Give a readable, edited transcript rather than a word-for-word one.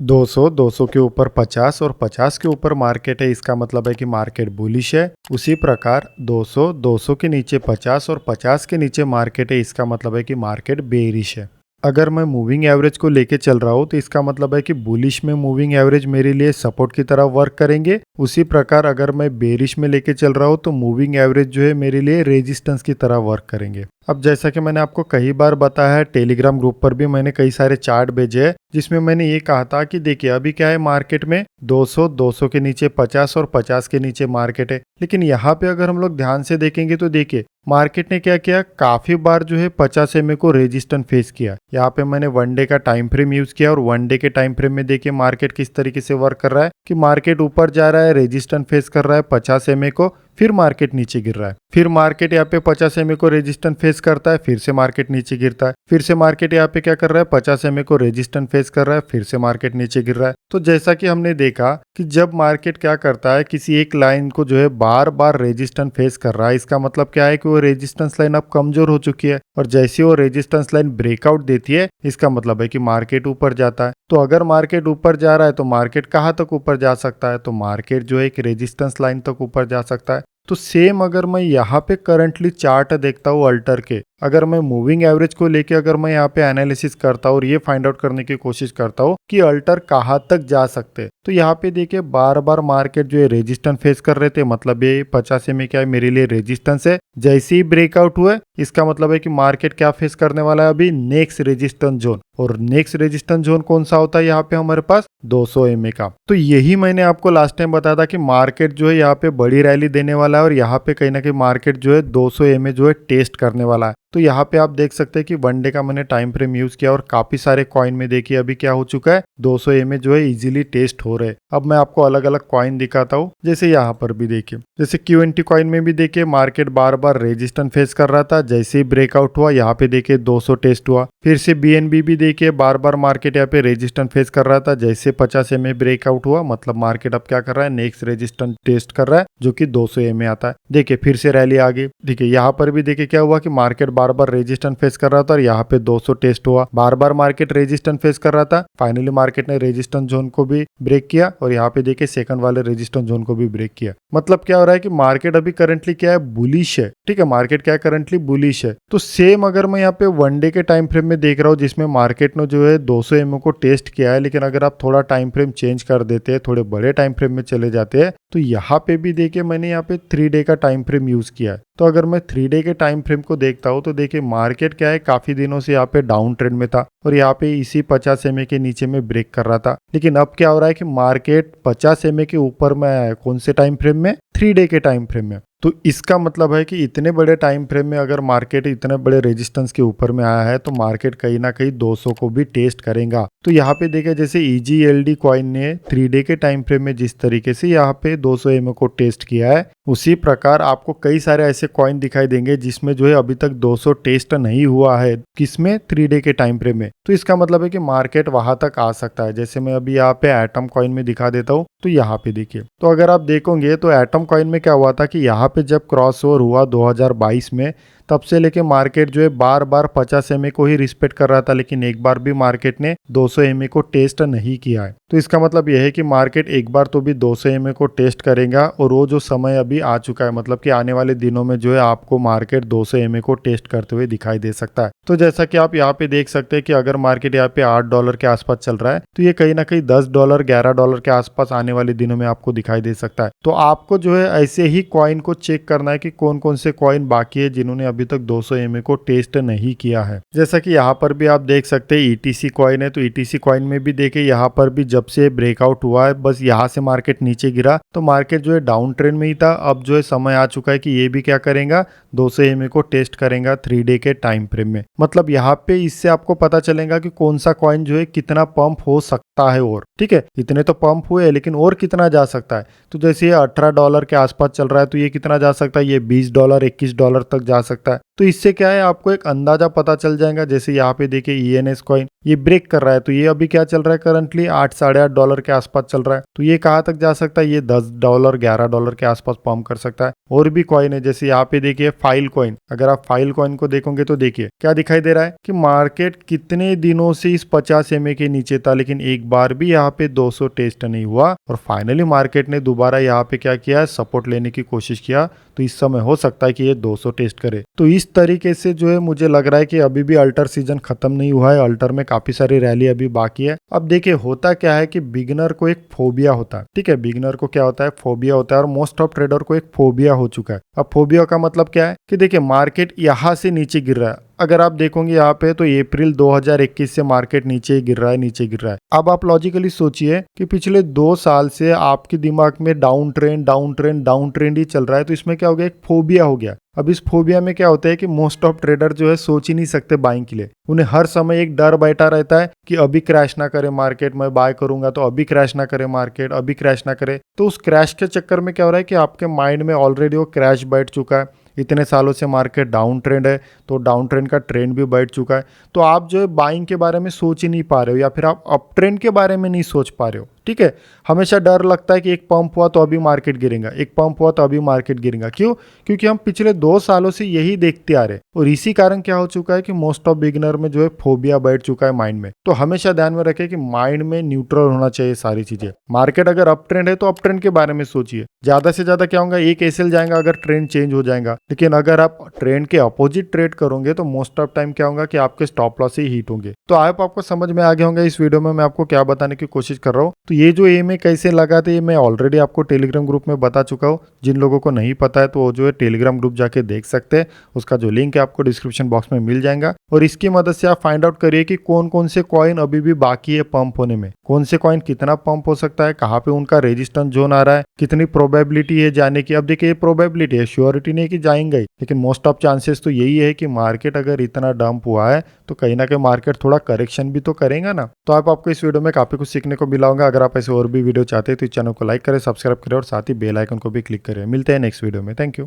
200, 200 के ऊपर 50 और 50 के ऊपर मार्केट है, इसका मतलब है कि मार्केट बुलिश है। उसी प्रकार 200, 200 के नीचे 50 और 50 के नीचे मार्केट है, इसका मतलब है कि मार्केट बेरिश है। अगर मैं मूविंग एवरेज को लेके चल रहा हूँ तो इसका मतलब है कि बुलिश में मूविंग एवरेज मेरे लिए सपोर्ट की तरह वर्क करेंगे। उसी प्रकार अगर मैं बेरिश में लेके चल रहा हूँ तो मूविंग एवरेज जो है मेरे लिए रेजिस्टेंस की तरह वर्क करेंगे। अब जैसा कि मैंने आपको कई बार बताया है, टेलीग्राम ग्रुप पर भी मैंने कई सारे चार्ट भेजे हैं जिसमें मैंने ये कहा था कि देखिए अभी क्या है मार्केट में 200, 200 के नीचे 50 और 50 के नीचे मार्केट है। लेकिन यहाँ पे अगर हम लोग ध्यान से देखेंगे तो देखिए मार्केट ने क्या किया, काफी बार जो है 50 एमए को रेजिस्टेंस फेस किया। यहाँ पे मैंने वन डे का टाइम फ्रेम यूज किया और वन डे के टाइम फ्रेम में देखिए मार्केट किस तरीके से वर्क कर रहा है कि मार्केट ऊपर जा रहा है, रेजिस्टेंस फेस कर रहा है 50 एमए को, फिर मार्केट नीचे गिर रहा है। फिर मार्केट यहाँ पे 50 एमए को रेजिस्टेंस फेस करता है, फिर से मार्केट नीचे गिरता है। फिर से मार्केट यहाँ पे क्या कर रहा है, 50 एमए को रेजिस्टेंस फेस कर रहा है, फिर से मार्केट नीचे गिर रहा है। तो जैसा कि हमने देखा कि जब मार्केट क्या करता है, किसी एक लाइन को जो है बार बार रेजिस्टेंस फेस कर रहा है, इसका मतलब क्या है कि वो रेजिस्टेंस लाइन अब कमजोर हो चुकी है और जैसे वो रेजिस्टेंस लाइन ब्रेकआउट देती है, इसका मतलब है कि मार्केट ऊपर जाता है। तो अगर मार्केट ऊपर जा रहा है तो मार्केट कहाँ तक ऊपर जा सकता है, तो मार्केट जो है एक रेजिस्टेंस लाइन तक ऊपर जा सकता है। तो सेम अगर मैं यहाँ पे करंटली चार्ट देखता हूँ अल्टर के, अगर मैं मूविंग एवरेज को लेके अगर मैं यहाँ पे एनालिसिस करता हूँ और ये फाइंड आउट करने की कोशिश करता हूँ कि अल्टर कहाँ तक जा सकते हैं, तो यहाँ पे देखिए बार बार मार्केट जो है रेजिस्टेंस फेस कर रहे थे, मतलब ये 50 में क्या है मेरे लिए रेजिस्टेंस है। जैसे ही ब्रेकआउट हुआ इसका मतलब है कि मार्केट क्या फेस करने वाला है अभी, नेक्स्ट रेजिस्टेंस जोन। और नेक्स्ट रेजिस्टेंस जोन कौन सा होता है यहाँ पे हमारे पास, 200 एमए का। तो यही मैंने आपको लास्ट टाइम बताया था कि मार्केट जो है यहाँ पे बड़ी रैली देने वाला है और यहाँ पे कहीं ना कहीं मार्केट जो है 200 एमए जो है टेस्ट करने वाला है। तो यहाँ पे आप देख सकते हैं कि वन डे का मैंने टाइम फ्रेम यूज किया और काफी सारे कॉइन में देखिए अभी क्या हो चुका है, 200 एमए जो है इजीली टेस्ट हो रहे हैं। अब मैं आपको अलग अलग कॉइन दिखाता हूँ, जैसे यहाँ पर भी देखिए, जैसे क्यूएनटी कॉइन में भी देखिए मार्केट बार बार रेजिस्टेंस फेस कर रहा था, जैसे ही ब्रेकआउट हुआ यहाँ पे देखिए 200 टेस्ट हुआ। फिर से बीएनबी भी देखिए बार बार मार्केट यहाँ पे रेजिस्टेंस फेस कर रहा था, जैसे 50 एमए ब्रेकआउट हुआ मतलब मार्केट अब क्या कर रहा है, नेक्स्ट रेजिस्टेंस टेस्ट कर रहा है जो कि 200 एमए आता है। देखिए फिर से रैली आ गई। देखिए यहाँ पर भी देखिए क्या हुआ कि मार्केट बार बार रेजिस्टेंस फेस कर रहा था और यहाँ पे 200 टेस्ट हुआ। बार बार मार्केट रेजिस्टेंस फेस कर रहा था, फाइनली मार्केट ने रेजिस्टेंस जोन को भी ब्रेक किया और यहाँ पे देखिए सेकंड वाले रेजिस्टेंस जोन को भी ब्रेक किया। मतलब क्या हो रहा है कि मार्केट अभी करंटली क्या है, बुलिश है। ठीक है, मार्केट क्या है, करंटली बुलिश है। तो सेम अगर मैं यहाँ पे वन डे के टाइम फ्रेम में देख रहा हूँ जिसमें मार्केट ने जो है 200 एमओ को टेस्ट किया है, लेकिन अगर आप थोड़ा टाइम फ्रेम चेंज कर देते हैं, थोड़े बड़े टाइम फ्रेम में चले जाते हैं, तो यहाँ पे भी देखिए मैंने यहाँ पे 3 डे का टाइम फ्रेम यूज किया है। तो अगर मैं 3 डे के टाइम फ्रेम को देखता हूँ तो देखिए मार्केट क्या है, काफी दिनों से यहाँ पे डाउन ट्रेंड में था और यहाँ पे इसी 50 एमए के नीचे में ब्रेक कर रहा था। लेकिन अब क्या हो रहा है कि मार्केट 50 एमए के ऊपर में आया है, कौन से टाइम फ्रेम में, 3 डे के टाइम फ्रेम में। तो इसका मतलब है कि इतने बड़े टाइम फ्रेम में अगर मार्केट इतने बड़े रेजिस्टेंस के ऊपर में आया है तो मार्केट कहीं ना कहीं 200 को भी टेस्ट करेगा। तो यहाँ पे देखिए जैसे EGLD कॉइन ने 3 डे के टाइम फ्रेम में जिस तरीके से यहाँ पे 200 एमए को टेस्ट किया है, उसी प्रकार आपको कई सारे ऐसे कॉइन दिखाई देंगे जिसमें जो है अभी तक 200 टेस्ट नहीं हुआ है, किसमें, 3 डे के टाइम फ्रेम में। तो इसका मतलब है कि मार्केट वहां तक आ सकता है। जैसे मैं अभी यहाँ पे एटम कॉइन में दिखा देता हूँ, तो यहाँ पे देखिए, तो अगर आप देखोगे तो एटम कॉइन में क्या हुआ था कि यहाँ पे जब क्रॉस ओवर हुआ 2022 में, तब से लेके मार्केट जो है बार बार 50 एमए को ही रिस्पेक्ट कर रहा था, लेकिन एक बार भी मार्केट ने 200 एमए को टेस्ट नहीं किया है। तो इसका मतलब यह है कि मार्केट एक बार तो भी 200 एमए को टेस्ट करेगा और वो जो समय अभी आ चुका है, मतलब कि आने वाले दिनों में जो है आपको मार्केट 200 एमए को टेस्ट करते हुए दिखाई दे सकता है। तो जैसा कि आप यहाँ पे देख सकते हैं कि अगर मार्केट यहाँ पे $8 के आसपास चल रहा है तो ये कहीं ना कहीं $10, $11 के आसपास आने वाले दिनों में आपको दिखाई दे सकता है। तो आपको जो है ऐसे ही कॉइन को चेक करना है कि कौन कौन से कॉइन बाकी है जिन्होंने अभी तक 200 एमए को टेस्ट नहीं किया है। जैसा कि यहाँ पर भी आप देख सकते हैं ETC कॉइन है, तो ETC कॉइन में भी देखिए यहाँ पर भी जब से ब्रेकआउट हुआ है, बस यहाँ से मार्केट नीचे गिरा तो मार्केट जो है डाउन ट्रेंड में ही था। अब जो है समय आ चुका है कि ये भी क्या करेगा, 200 एमए को टेस्ट करेगा 3 डे के टाइम फ्रेम में। मतलब यहाँ पे इससे आपको पता चलेगा कि कौन सा कॉइन जो है कितना पंप हो सकता है। और ठीक है, इतने तो पंप हुए लेकिन और कितना जा सकता है, तो जैसे ये $18 के आसपास चल रहा है तो ये कितना जा सकता है, ये $20, $21 तक जा सकता है। तो इससे क्या है आपको एक अंदाजा पता चल जाएगा। जैसे यहाँ पे देखिए ईएनएस कॉइन ये ब्रेक कर रहा है, तो ये अभी क्या चल रहा है करंटली 8 साढ़े 8 डॉलर के आसपास चल रहा है। तो ये कहाँ तक जा सकता है, ये 10 डॉलर 11 डॉलर के आसपास पंप कर सकता है। और भी कॉइन है जैसे यहाँ पे देखिए फाइल कॉइन, अगर आप फाइल कॉइन को देखोगे तो देखिए क्या दिखाई दे रहा है कि मार्केट कितने दिनों से इस 50 एमए के नीचे था, लेकिन एक बार भी यहाँ पे 200 टेस्ट नहीं हुआ और फाइनली मार्केट ने दोबारा यहाँ पे क्या किया, सपोर्ट लेने की कोशिश किया। तो इस समय हो सकता है कि ये 200 टेस्ट करे। तो इस तरीके से जो है मुझे लग रहा है कि अभी भी अल्टर सीजन खत्म नहीं हुआ है, अल्टर में काफी सारी रैली अभी बाकी है। अब देखिए होता क्या है कि बिगिनर को एक फोबिया होता है, ठीक है, बिगिनर को क्या होता है, फोबिया होता है, और मोस्ट ऑफ ट्रेडर को एक फोबिया हो चुका है। अब फोबिया का मतलब क्या है कि देखिए मार्केट यहाँ से नीचे गिर रहा है, अगर आप देखोगे यहाँ पे तो अप्रैल 2021 से मार्केट नीचे ही गिर रहा है, नीचे गिर रहा है। अब आप लॉजिकली सोचिए कि पिछले 2 साल से आपके दिमाग में down trend down trend down trend ही चल रहा है, तो इसमें क्या हो गया, एक फोबिया हो गया। अब इस फोबिया में क्या होता है कि मोस्ट ऑफ ट्रेडर जो है सोच ही नहीं सकते बाइंग के लिए, उन्हें हर समय एक डर बैठा रहता है कि अभी क्रैश ना करे मार्केट, मैं बाय करूंगा तो अभी क्रैश ना करे मार्केट, अभी क्रैश ना करे। तो उस क्रैश के चक्कर में क्या हो रहा है कि आपके माइंड में ऑलरेडी वो क्रैश बैठ चुका है। इतने सालों से मार्केट डाउन ट्रेंड है, तो डाउन ट्रेंड का ट्रेंड भी बैठ चुका है। तो आप जो है बाइंग के बारे में सोच ही नहीं पा रहे हो, या फिर आप अप ट्रेंड के बारे में नहीं सोच पा रहे हो, ठीक है। हमेशा डर लगता है कि एक पंप हुआ तो अभी मार्केट गिरेगा, एक पंप हुआ तो अभी मार्केट गिरेगा। क्यों? क्योंकि हम पिछले 2 सालों से यही देखते आ रहे, और इसी कारण क्या हो चुका है कि मोस्ट ऑफ बिगिनर में जो है फोबिया बैठ चुका है माइंड में। तो हमेशा ध्यान में रखें कि माइंड में न्यूट्रल होना चाहिए सारी चीजें। मार्केट अगर अप ट्रेंड है तो अप ट्रेंड के बारे में सोचिए, ज्यादा से ज्यादा क्या होगा, एक एसएल जाएगा अगर ट्रेंड चेंज हो जाएगा। लेकिन अगर आप ट्रेंड के अपोजिट ट्रेड करोगे तो मोस्ट ऑफ टाइम क्या होगा कि आपके स्टॉप लॉस ही हिट होंगे। तो आप आपको समझ में आ गया होंगे इस वीडियो में मैं आपको क्या बताने की कोशिश कर रहा हूँ। तो ये जो एम कैसे लगाते ये मैं ऑलरेडी आपको टेलीग्राम ग्रुप में बता चुका हूँ। जिन लोगों को नहीं पता है तो वो जो है टेलीग्राम ग्रुप जाके देख सकते हैं, उसका जो लिंक है आपको डिस्क्रिप्शन बॉक्स में मिल जाएगा। और इसकी मदद से आप फाइंड आउट करिए कि कौन कौन से कॉइन अभी भी बाकी है पंप होने में, कौन से कॉइन कितना पंप हो सकता है, कहाँ पे उनका रेजिस्टेंस जोन आ रहा है, कितनी प्रोबेबिलिटी है जाने की। अब देखिए प्रोबेबिलिटी है, श्योरिटी नहीं कि जाएंगे, लेकिन मोस्ट ऑफ चांसेस तो यही है कि मार्केट अगर इतना डंप हुआ है तो कहीं ना कहीं मार्केट थोड़ा करेक्शन भी तो करेगा ना। तो आपको इस वीडियो में काफी कुछ सीखने को मिला होगा। अगर आप ऐसे और भी वीडियो चाहते हैं तो इस चैनल को लाइक करें, सब्सक्राइब करें और साथ ही बेल आइकन को भी क्लिक करें। मिलते हैं नेक्स्ट वीडियो में। Thank you.